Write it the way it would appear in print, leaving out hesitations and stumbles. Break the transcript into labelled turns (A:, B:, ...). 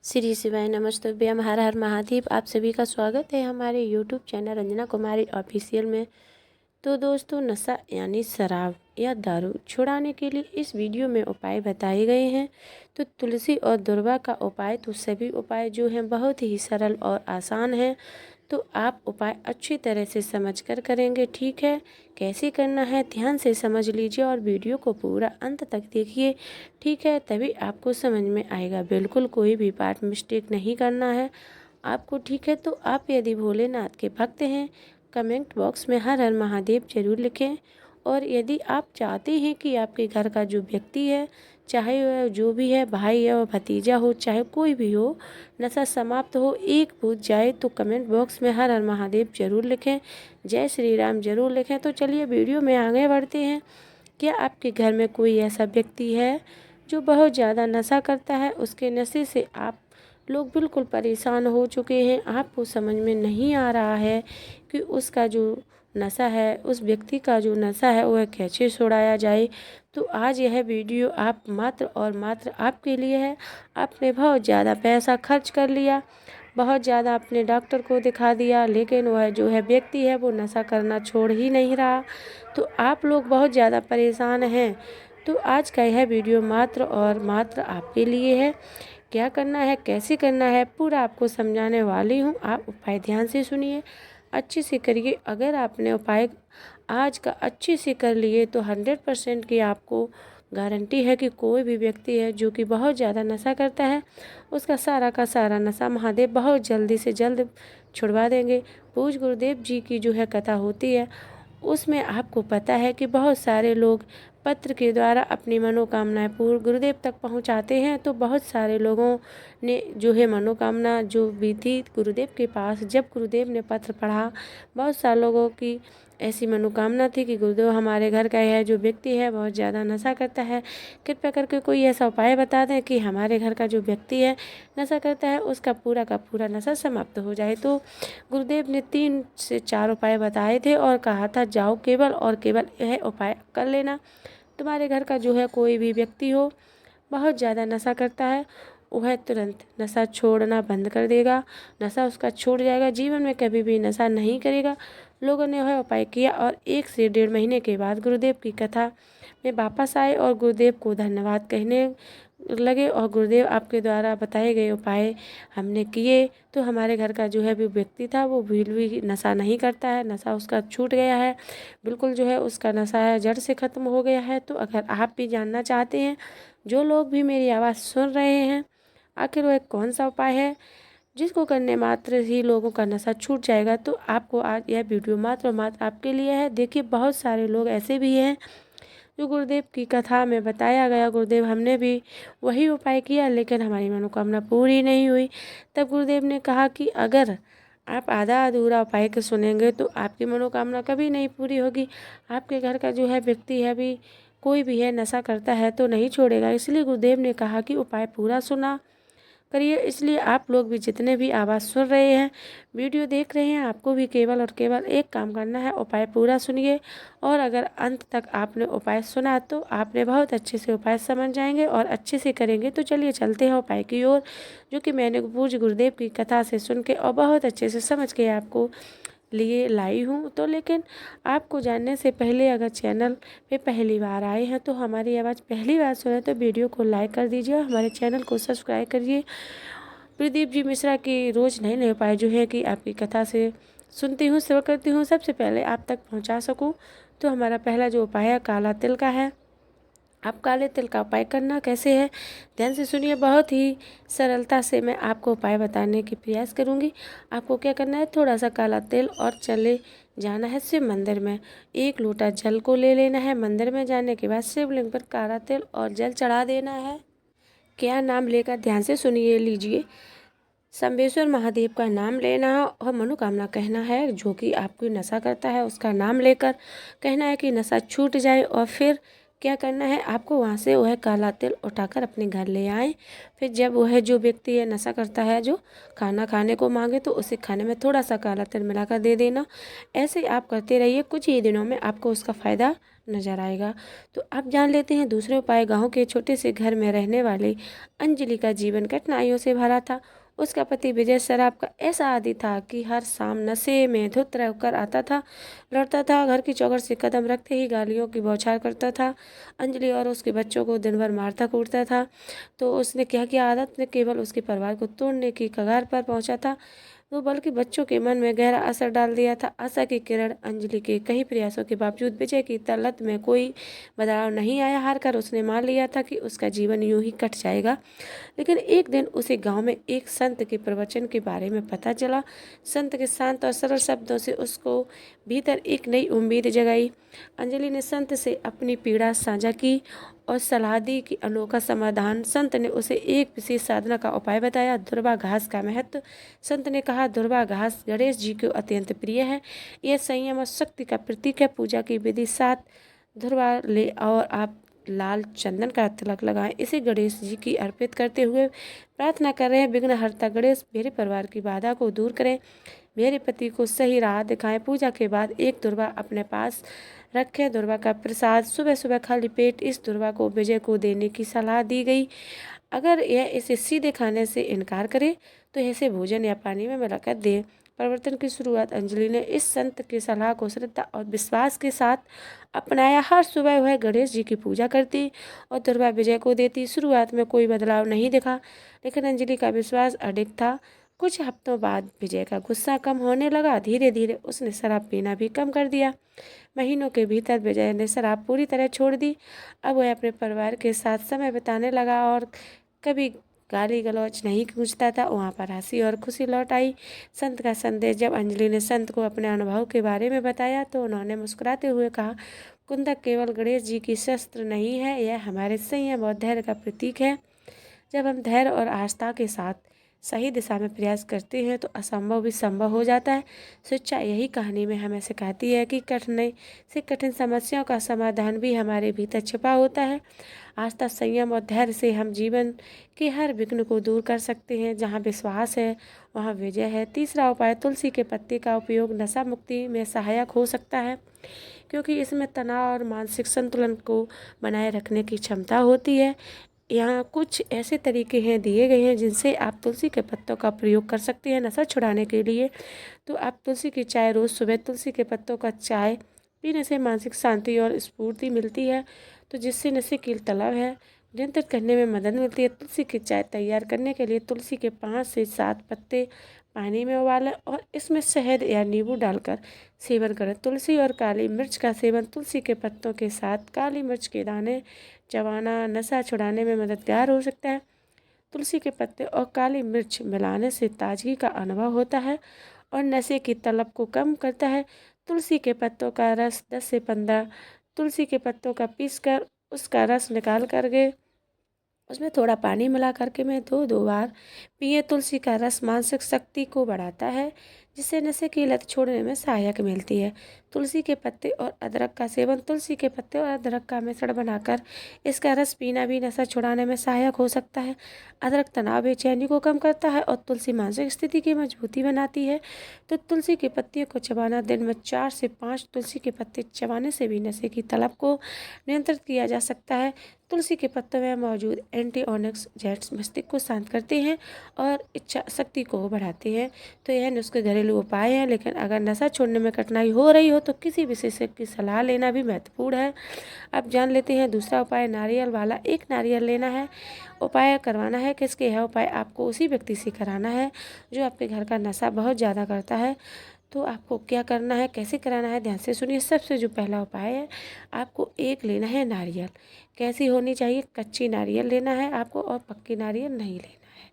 A: श्री शिवाय नमस्तुभ्यम हर हर महादेव। आप सभी का स्वागत है हमारे यूट्यूब चैनल रंजना कुमारी ऑफिशियल में। तो दोस्तों, नशा यानी शराब या दारू छुड़ाने के लिए इस वीडियो में उपाय बताए गए हैं। तो तुलसी और दुर्वा का उपाय, तो सभी उपाय जो हैं बहुत ही सरल और आसान हैं। तो आप उपाय अच्छी तरह से समझकर करेंगे, ठीक है। कैसे करना है ध्यान से समझ लीजिए और वीडियो को पूरा अंत तक देखिए, ठीक है। तभी आपको समझ में आएगा, बिल्कुल कोई भी पार्ट मिस्टेक नहीं करना है आपको, ठीक है। तो आप यदि भोलेनाथ के भक्त हैं, कमेंट बॉक्स में हर हर महादेव जरूर लिखें। और यदि आप चाहते हैं कि आपके घर का जो व्यक्ति है, चाहे वह जो भी है, भाई या भतीजा हो, चाहे कोई भी हो, नशा समाप्त हो, एक पूछ जाए, तो कमेंट बॉक्स में हर हर महादेव जरूर लिखें, जय श्री राम जरूर लिखें। तो चलिए वीडियो में आगे बढ़ते हैं। क्या आपके घर में कोई ऐसा व्यक्ति है जो बहुत ज़्यादा नशा करता है? उसके नशे से आप लोग बिल्कुल परेशान हो चुके हैं, आपको समझ में नहीं आ रहा है कि उसका जो नशा है, उस व्यक्ति का जो नशा है वह कैसे छुड़ाया जाए। तो आज यह वीडियो आप मात्र और मात्र आपके लिए है। आपने बहुत ज़्यादा पैसा खर्च कर लिया, बहुत ज़्यादा अपने डॉक्टर को दिखा दिया, लेकिन वह जो है व्यक्ति है वो नशा करना छोड़ ही नहीं रहा। तो आप लोग बहुत ज़्यादा परेशान हैं। तो आज का यह वीडियो मात्र और मात्र आपके लिए है। क्या करना है, कैसे करना है, पूरा आपको समझाने वाली हूँ। आप उपाय ध्यान से सुनिए, अच्छे से करिए। अगर आपने उपाय आज का अच्छे से कर लिए तो 100% की आपको गारंटी है कि कोई भी व्यक्ति है जो कि बहुत ज़्यादा नशा करता है, उसका सारा का सारा नशा महादेव बहुत जल्दी से जल्द छुड़वा देंगे। पूज्य गुरुदेव जी की जो है कथा होती है, उसमें आपको पता है कि बहुत सारे लोग पत्र के द्वारा अपनी मनोकामनाएं पूर्ण गुरुदेव तक पहुंचाते हैं। तो बहुत सारे लोगों ने जो है मनोकामना जो भी थी गुरुदेव के पास, जब गुरुदेव ने पत्र पढ़ा, बहुत सारे लोगों की ऐसी मनोकामना थी कि गुरुदेव, हमारे घर का यह जो व्यक्ति है बहुत ज़्यादा नशा करता है, कृपया करके कोई ऐसा उपाय बता दें कि हमारे घर का जो व्यक्ति है नशा करता है, उसका पूरा का पूरा नशा समाप्त हो जाए। तो गुरुदेव ने 3 से 4 उपाय बताए थे और कहा था, जाओ केवल और केवल यह उपाय कर लेना। तुम्हारे घर का जो है कोई भी व्यक्ति हो, बहुत ज़्यादा नशा करता है, वह तुरंत नशा छोड़ना बंद कर देगा, नशा उसका छूट जाएगा, जीवन में कभी भी नशा नहीं करेगा। लोगों ने वह उपाय किया और 1 से 1.5 महीने के बाद गुरुदेव की कथा में वापस आए और गुरुदेव को धन्यवाद कहने लगे। और गुरुदेव, आपके द्वारा बताए गए उपाय हमने किए तो हमारे घर का जो है भी व्यक्ति था वो बिल्कुल भी नशा नहीं करता है, नशा उसका छूट गया है, बिल्कुल जो है उसका नशा है जड़ से ख़त्म हो गया है। तो अगर आप भी जानना चाहते हैं, जो लोग भी मेरी आवाज़ सुन रहे हैं, आखिर वह कौन सा उपाय है जिसको करने मात्र ही लोगों का नशा छूट जाएगा, तो आपको आज यह वीडियो मात्र और मात्र आपके लिए है। देखिए, बहुत सारे लोग ऐसे भी हैं जो गुरुदेव की कथा में बताया गया, गुरुदेव हमने भी वही उपाय किया लेकिन हमारी मनोकामना पूरी नहीं हुई। तब गुरुदेव ने कहा कि अगर आप आधा अधूरा उपाय को सुनेंगे तो आपकी मनोकामना कभी नहीं पूरी होगी। आपके घर का जो है व्यक्ति है भी, कोई भी है, नशा करता है तो नहीं छोड़ेगा। इसलिए गुरुदेव ने कहा कि उपाय पूरा सुना करिए। इसलिए आप लोग भी जितने भी आवाज़ सुन रहे हैं, वीडियो देख रहे हैं, आपको भी केवल और केवल एक काम करना है, उपाय पूरा सुनिए। और अगर अंत तक आपने उपाय सुना तो आपने बहुत अच्छे से उपाय समझ जाएंगे और अच्छे से करेंगे। तो चलिए चलते हैं उपाय की ओर, जो कि मैंने पूज्य गुरुदेव की कथा से सुन के और बहुत अच्छे से समझ के आपको लिए लाई हूँ। तो लेकिन आपको जानने से पहले, अगर चैनल पे पहली बार आए हैं तो हमारी आवाज़ पहली बार सुने तो वीडियो को लाइक कर दीजिए और हमारे चैनल को सब्सक्राइब करिए। प्रदीप जी मिश्रा की रोज़ नए नए उपाय जो है कि आपकी कथा से सुनती हूँ, सेवा करती हूँ, सबसे पहले आप तक पहुँचा सकूँ। तो हमारा पहला जो उपाय है काला तिल का है। आप काले तिल का उपाय करना कैसे है, ध्यान से सुनिए। बहुत ही सरलता से मैं आपको उपाय बताने की प्रयास करूंगी। आपको क्या करना है, थोड़ा सा काला तिल और चले जाना है शिव मंदिर में। 1 लोटा जल को ले लेना है। मंदिर में जाने के बाद शिवलिंग पर काला तिल और जल चढ़ा देना है। क्या नाम लेकर, ध्यान से सुनिए लीजिए, शंभेश्वर महादेव का नाम लेना है और मनोकामना कहना है। जो कि आपको नशा करता है उसका नाम लेकर कहना है कि नशा छूट जाए। और फिर क्या करना है, आपको वहाँ से वह काला तिल उठाकर अपने घर ले आए। फिर जब वह जो व्यक्ति है नशा करता है, जो खाना खाने को मांगे, तो उसे खाने में थोड़ा सा काला तिल मिलाकर दे देना। ऐसे आप करते रहिए, कुछ ही दिनों में आपको उसका फ़ायदा नजर आएगा। तो अब जान लेते हैं दूसरे उपाय। गांव के छोटे से घर में रहने वाली अंजलि का जीवन कठिनाइयों से भरा था। उसका पति विजय शराब का ऐसा आदी था कि हर शाम नशे में धुत रहकर आता था, लौटता था, घर की चौखट से कदम रखते ही गालियों की बौछार करता था। अंजलि और उसके बच्चों को दिन भर मारता कूटता था। तो उसने क्या किया, आदत ने केवल उसके परिवार को तोड़ने की कगार पर पहुंचा था, तो बल्कि बच्चों के मन में गहरा असर डाल दिया था। आशा की किरण। अंजलि के कई प्रयासों के बावजूद विजय की तलत में कोई बदलाव नहीं आया। हार कर उसने मान लिया था कि उसका जीवन यूं ही कट जाएगा। लेकिन एक दिन उसे गांव में एक संत के प्रवचन के बारे में पता चला। संत के शांत और सरल शब्दों से उसको भीतर एक नई उम्मीद जगाई। अंजलि ने संत से अपनी पीड़ा साझा की और सलाह दी कि अनोखा समाधान। संत ने उसे एक विशेष साधना का उपाय बताया, दुर्वा घास का महत्व। संत ने कहा, दुर्वा घास गणेश जी को अत्यंत प्रिय है। यह संयम और शक्ति का प्रतीक है। पूजा की विधि 7 दुर्वा ले और आप लाल चंदन का तिलक लगाएं। इसे गणेश जी की अर्पित करते हुए प्रार्थना कर रहे हैं, विघ्नहर्ता गणेश मेरे परिवार की बाधा को दूर करें, मेरे पति को सही राह दिखाएं। पूजा के बाद एक दुर्वा अपने पास रखें। दुर्वा का प्रसाद सुबह सुबह खाली पेट इस दुर्वा को विजय को देने की सलाह दी गई। अगर यह इसे सीधे खाने से इनकार करे तो इसे भोजन या पानी में मिलाकर दे। परिवर्तन की शुरुआत। अंजलि ने इस संत की सलाह को श्रद्धा और विश्वास के साथ अपनाया। हर सुबह वह गणेश जी की पूजा करती और दुर्वा विजय को देती। शुरुआत में कोई बदलाव नहीं दिखा, लेकिन अंजलि का विश्वास अडिग था। कुछ हफ्तों बाद विजय का गुस्सा कम होने लगा। धीरे धीरे उसने शराब पीना भी कम कर दिया। महीनों के भीतर विजय ने शराब पूरी तरह छोड़ दी। अब वह अपने परिवार के साथ समय बिताने लगा और कभी गाली गलौज नहीं गूंजता था। वहाँ पर हंसी और खुशी लौट आई। संत का संदेश। जब अंजलि ने संत को अपने अनुभव के बारे में बताया तो उन्होंने मुस्कुराते हुए कहा, कुंदक केवल गणेश जी की शस्त्र नहीं है, यह हमारे संयम और धैर्य का प्रतीक है। जब हम धैर्य और आस्था के साथ सही दिशा में प्रयास करते हैं तो असंभव भी संभव हो जाता है। शिक्षा यही कहानी में हमें सिखाती है कि कठिनाई से कठिन समस्याओं का समाधान भी हमारे भीतर छिपा होता है। आस्था, संयम और धैर्य से हम जीवन के हर विघ्न को दूर कर सकते हैं। जहाँ विश्वास है वहाँ विजय है। तीसरा उपाय, तुलसी के पत्ते का उपयोग नशा मुक्ति में सहायक हो सकता है, क्योंकि इसमें तनाव और मानसिक संतुलन को बनाए रखने की क्षमता होती है। यहाँ कुछ ऐसे तरीके हैं दिए गए हैं जिनसे आप तुलसी के पत्तों का प्रयोग कर सकते हैं नशा छुड़ाने के लिए। तो आप तुलसी की चाय रोज़ सुबह तुलसी के पत्तों का चाय पीने से मानसिक शांति और स्फूर्ति मिलती है, तो जिससे नशे की तलब है नियंत्रित करने में मदद मिलती है। तुलसी की चाय तैयार करने के लिए तुलसी के 5 से 7 पत्ते पानी में उबालें और इसमें शहद या नींबू डालकर सेवन करें। तुलसी और काली मिर्च का सेवन। तुलसी के पत्तों के साथ काली मिर्च के दाने चबाना नशा छुड़ाने में मददगार हो सकता है। तुलसी के पत्ते और काली मिर्च मिलाने से ताजगी का अनुभव होता है और नशे की तलब को कम करता है। तुलसी के पत्तों का रस 10 से 15 तुलसी के पत्तों का पीसकर उसका रस निकाल करके उसमें थोड़ा पानी मिला करके मैं 2 बार पिए। तुलसी का रस मानसिक शक्ति को बढ़ाता है, जिससे नशे की लत छोड़ने में सहायक मिलती है। तुलसी के पत्ते और अदरक का सेवन। तुलसी के पत्ते और अदरक का मिश्रण बनाकर इसका रस पीना भी नशा छुड़ाने में सहायक हो सकता है। अदरक तनाव बेचैनी को कम करता है और तुलसी मानसिक स्थिति की मजबूती बनाती है। तो तुलसी की पत्तियों को चबाना। दिन में 4 से 5 तुलसी के पत्ते चबाने से भी नशे की तलब को नियंत्रित किया जा सकता है। तुलसी के पत्तों में मौजूद एंटीऑक्सीडेंट्स मस्तिष्क को शांत करते हैं और इच्छा शक्ति को बढ़ाते हैं। तो यह नुस्खे घरेलू उपाय हैं, लेकिन अगर नशा छोड़ने में कठिनाई हो रही हो तो किसी विशेषज्ञ की सलाह लेना भी महत्वपूर्ण है। अब जान लेते हैं दूसरा उपाय, नारियल वाला। एक नारियल लेना है, उपाय करवाना है। किसके यह उपाय आपको उसी व्यक्ति से कराना है जो आपके घर का नशा बहुत ज़्यादा करता है। तो आपको क्या करना है, कैसे कराना है, ध्यान से सुनिए। सबसे जो पहला उपाय है, आपको एक लेना है नारियल। कैसी होनी चाहिए, कच्ची नारियल लेना है आपको और पक्की नारियल नहीं लेना है।